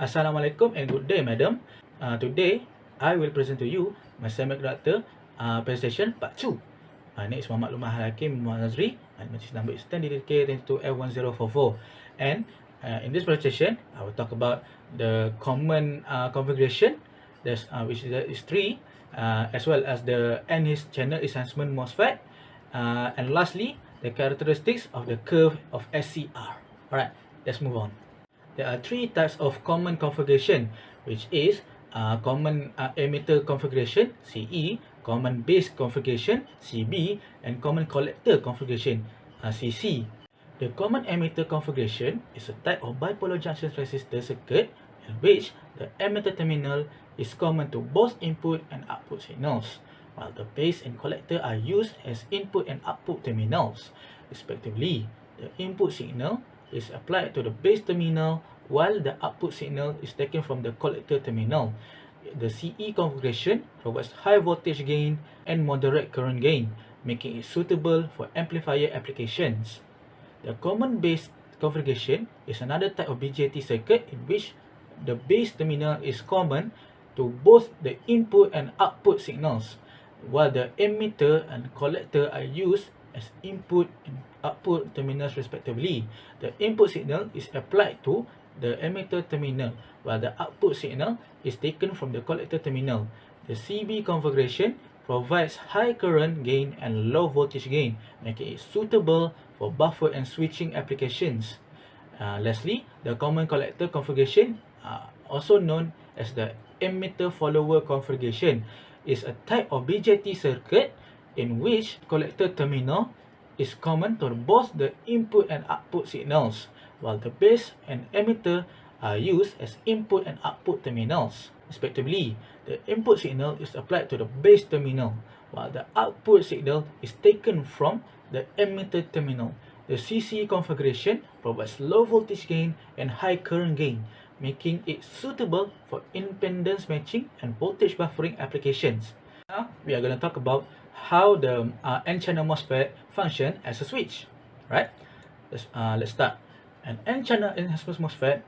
Assalamualaikum and good day, madam. Today, I will present to you my semiconductor presentation part 2. Next, Muhammad Lukman Hakim Nazri, and my number is 10DTK22F1044. And in this presentation, I will talk about the common configuration, which is 3, as well as the N-his channel enhancement MOSFET, and lastly, the characteristics of the curve of SCR. Alright, let's move on. There are 3 types of common configuration, which is common emitter configuration (CE), common base configuration (CB), and common collector configuration (CC). The common emitter configuration is a type of bipolar junction transistor circuit in which the emitter terminal is common to both input and output signals, while the base and collector are used as input and output terminals, respectively. The input signal is applied to the base terminal while the output signal is taken from the collector terminal. The CE configuration provides high voltage gain and moderate current gain, making it suitable for amplifier applications. The common base configuration is another type of BJT circuit in which the base terminal is common to both the input and output signals, while the emitter and collector are used as input and output terminals respectively. The input signal is applied to the emitter terminal, while the output signal is taken from the collector terminal. The CB configuration provides high current gain and low voltage gain, making it suitable for buffer and switching applications. Lastly, the common collector configuration, also known as the emitter follower configuration, is a type of BJT circuit in which collector terminal is common to both the input and output signals, while the base and emitter are used as input and output terminals, respectively. The input signal is applied to the base terminal, while the output signal is taken from the emitter terminal. The CC configuration provides low voltage gain and high current gain, making it suitable for impedance matching and voltage buffering applications. Now, we are going to talk about how the N-channel MOSFET function as a switch. Right? Let's start. An N-channel enhancement MOSFET,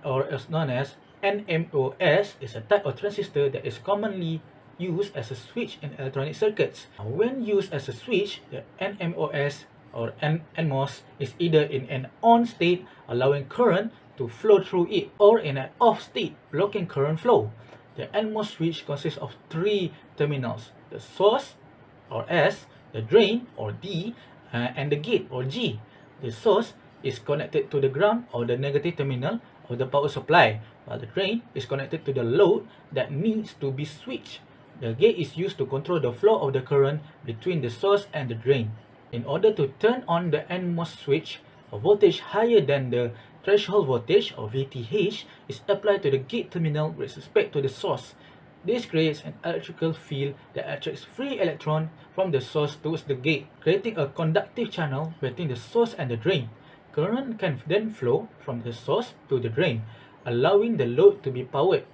or as known as NMOS, is a type of transistor that is commonly used as a switch in electronic circuits. When used as a switch, the NMOS or NMOS is either in an on state, allowing current to flow through it, or in an off state, blocking current flow. The NMOS switch consists of 3 terminals: the source, or S, the drain, or D, and the gate, or G. The source is connected to the ground, or the negative terminal of the power supply, while the drain is connected to the load that needs to be switched. The gate is used to control the flow of the current between the source and the drain. In order to turn on the NMOS switch, a voltage higher than the threshold voltage, or VTH, is applied to the gate terminal with respect to the source. This creates an electrical field that attracts free electrons from the source towards the gate, creating a conductive channel between the source and the drain. Current can then flow from the source to the drain, allowing the load to be powered.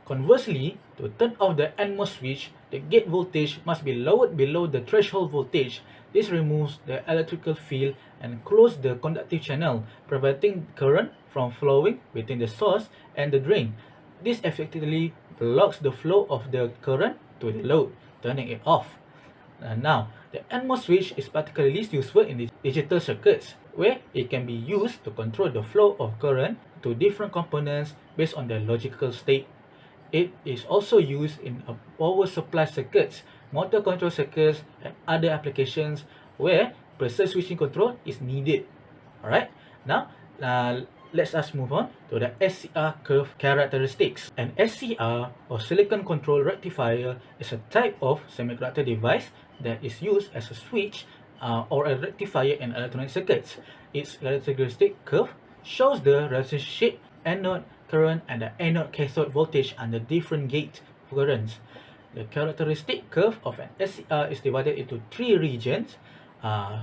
Conversely, to turn off the NMOS switch, the gate voltage must be lowered below the threshold voltage. This removes the electrical field and closes the conductive channel, preventing current from flowing between the source and the drain. This effectively blocks the flow of the current to the load, turning it off. Now, the NMOS switch is particularly useful in digital circuits, where it can be used to control the flow of current to different components based on their logical state. It is also used in power supply circuits, motor control circuits, and other applications where precise switching control is needed. Alright, now let's move on to the SCR curve characteristics. An SCR, or silicon control rectifier, is a type of semiconductor device that is used as a switch or a rectifier in electronic circuits. Its characteristic curve shows the relationship anode current and the anode cathode voltage under different gate currents. The characteristic curve of an SCR is divided into 3 regions: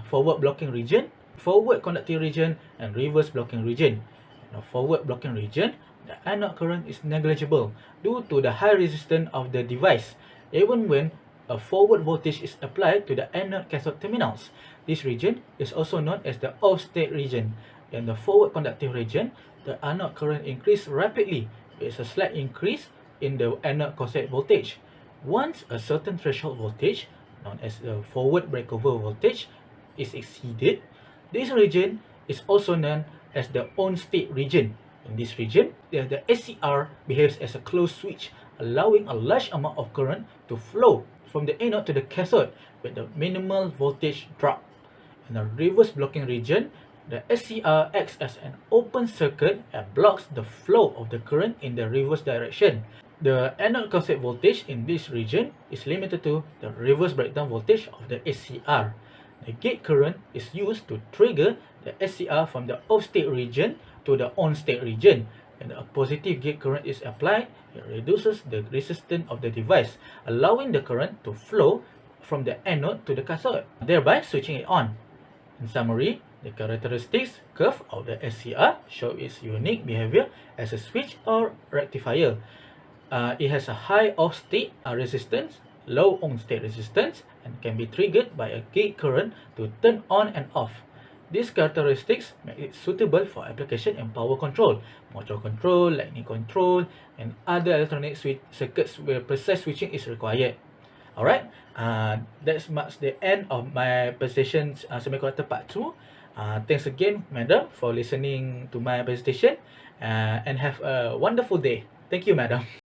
forward blocking region, forward conducting region, and reverse blocking region. In the forward blocking region, the anode current is negligible due to the high resistance of the device, even when a forward voltage is applied to the anode cathode terminals. This region is also known as the off-state region. In the forward conductive region, the anode current increases rapidly is a slight increase in the anode cathode voltage. Once a certain threshold voltage, known as the forward breakover voltage, is exceeded, this region is also known as the on-state region. In this region, the SCR behaves as a closed switch, allowing a large amount of current to flow from the anode to the cathode with a minimal voltage drop. In the reverse blocking region, the SCR acts as an open circuit and blocks the flow of the current in the reverse direction. The anode cathode voltage in this region is limited to the reverse breakdown voltage of the SCR. The gate current is used to trigger the SCR from the off-state region to the on-state region. When a positive gate current is applied, it reduces the resistance of the device, allowing the current to flow from the anode to the cathode, thereby switching it on. In summary, the characteristics curve of the SCR show its unique behavior as a switch or rectifier. It has a high off-state resistance, low on-state resistance, and can be triggered by a gate current to turn on and off. These characteristics make it suitable for application in power control, motor control, lightning control, and other electronic circuits where precise switching is required. Alright, that marks the end of my presentation semiconductor part 2. Thanks again, madam, for listening to my presentation, and have a wonderful day. Thank you, madam.